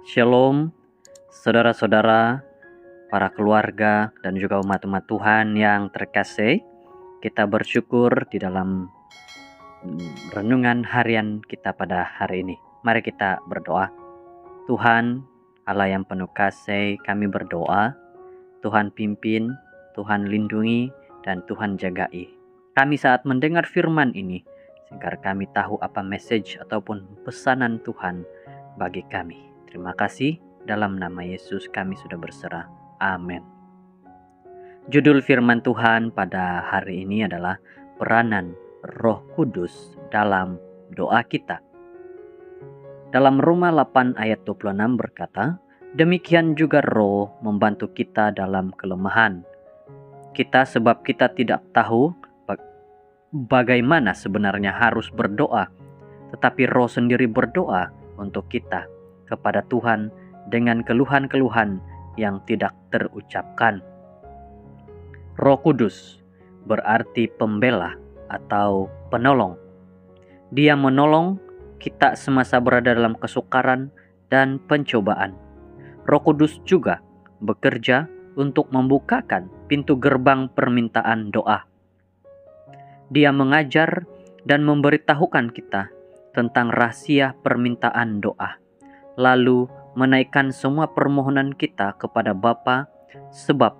Shalom, saudara-saudara, para keluarga, dan juga umat-umat Tuhan yang terkasih. Kita bersyukur di dalam renungan harian kita pada hari ini. Mari kita berdoa. Tuhan, Allah yang penuh kasih, kami berdoa. Tuhan pimpin, Tuhan lindungi, dan Tuhan jagai. Kami saat mendengar firman ini, agar kami tahu apa message ataupun pesanan Tuhan bagi kami. Terima kasih, dalam nama Yesus kami sudah berserah. Amin. Judul firman Tuhan pada hari ini adalah peranan Roh Kudus dalam doa kita. Dalam Roma 8 ayat 26 berkata, demikian juga Roh membantu kita dalam kelemahan kita, sebab kita tidak tahu bagaimana sebenarnya harus berdoa, tetapi Roh sendiri berdoa untuk kita kepada Tuhan dengan keluhan-keluhan yang tidak terucapkan. Roh Kudus berarti pembela atau penolong. Dia menolong kita semasa berada dalam kesukaran dan pencobaan. Roh Kudus juga bekerja untuk membukakan pintu gerbang permintaan doa. Dia mengajar dan memberitahukan kita tentang rahasia permintaan doa, lalu menaikkan semua permohonan kita kepada Bapa, sebab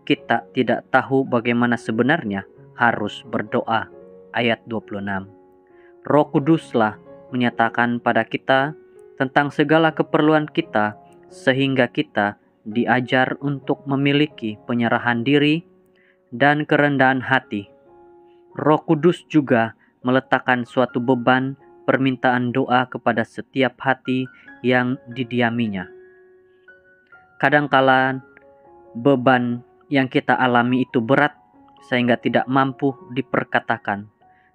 kita tidak tahu bagaimana sebenarnya harus berdoa. Ayat 26. Roh Kuduslah menyatakan pada kita tentang segala keperluan kita, sehingga kita diajar untuk memiliki penyerahan diri dan kerendahan hati. Roh Kudus juga meletakkan suatu beban permintaan doa kepada setiap hati yang didiaminya. Kadangkala beban yang kita alami itu berat sehingga tidak mampu diperkatakan,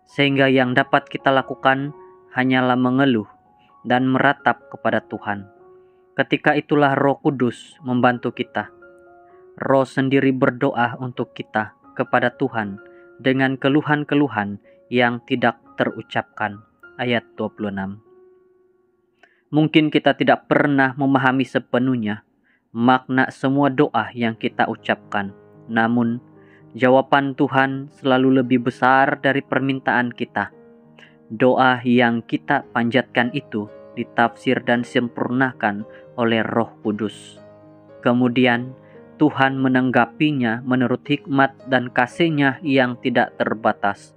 sehingga yang dapat kita lakukan hanyalah mengeluh dan meratap kepada Tuhan. Ketika itulah Roh Kudus membantu kita. Roh sendiri berdoa untuk kita kepada Tuhan dengan keluhan-keluhan yang tidak terucapkan. Ayat 26. Mungkin kita tidak pernah memahami sepenuhnya makna semua doa yang kita ucapkan. Namun, jawaban Tuhan selalu lebih besar dari permintaan kita. Doa yang kita panjatkan itu ditafsir dan disempurnakan oleh Roh Kudus. Kemudian, Tuhan menanggapinya menurut hikmat dan kasih-Nya yang tidak terbatas.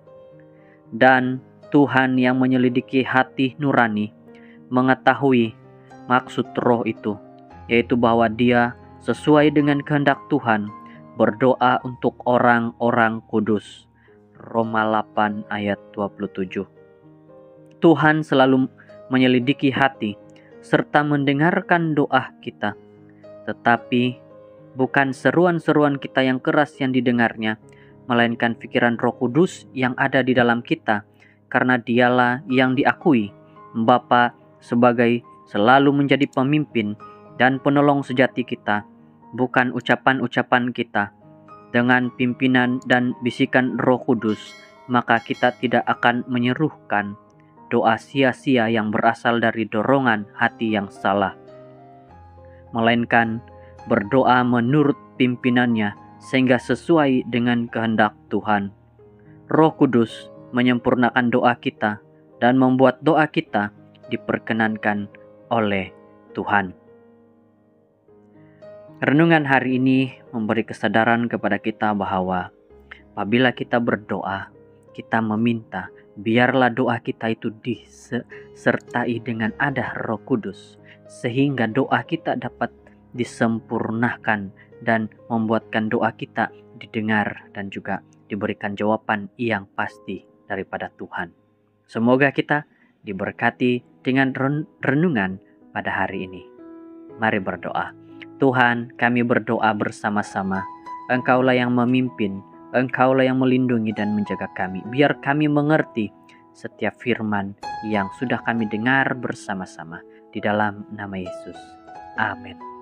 Dan Tuhan yang menyelidiki hati nurani mengetahui maksud Roh itu, yaitu bahwa Dia sesuai dengan kehendak Tuhan berdoa untuk orang-orang kudus. Roma 8 ayat 27. Tuhan selalu menyelidiki hati serta mendengarkan doa kita, tetapi bukan seruan-seruan kita yang keras yang didengarnya, melainkan pikiran Roh Kudus yang ada di dalam kita, karena Dialah yang diakui Bapa sebagai selalu menjadi pemimpin dan penolong sejati kita, bukan ucapan-ucapan kita. Dengan pimpinan dan bisikan Roh Kudus, maka kita tidak akan menyerukan doa sia-sia yang berasal dari dorongan hati yang salah, melainkan berdoa menurut pimpinannya sehingga sesuai dengan kehendak Tuhan. Roh Kudus menyempurnakan doa kita dan membuat doa kita diperkenankan oleh Tuhan. Renungan hari ini memberi kesadaran kepada kita bahwa apabila kita berdoa, kita meminta, biarlah doa kita itu disertai dengan ada Roh Kudus, sehingga doa kita dapat disempurnakan dan membuatkan doa kita didengar dan juga diberikan jawaban yang pasti daripada Tuhan. Semoga kita diberkati dengan renungan pada hari ini. Mari berdoa. Tuhan, kami berdoa bersama-sama. Engkaulah yang memimpin, Engkaulah yang melindungi dan menjaga kami. Biar kami mengerti setiap firman yang sudah kami dengar bersama-sama. Di dalam nama Yesus. Amin.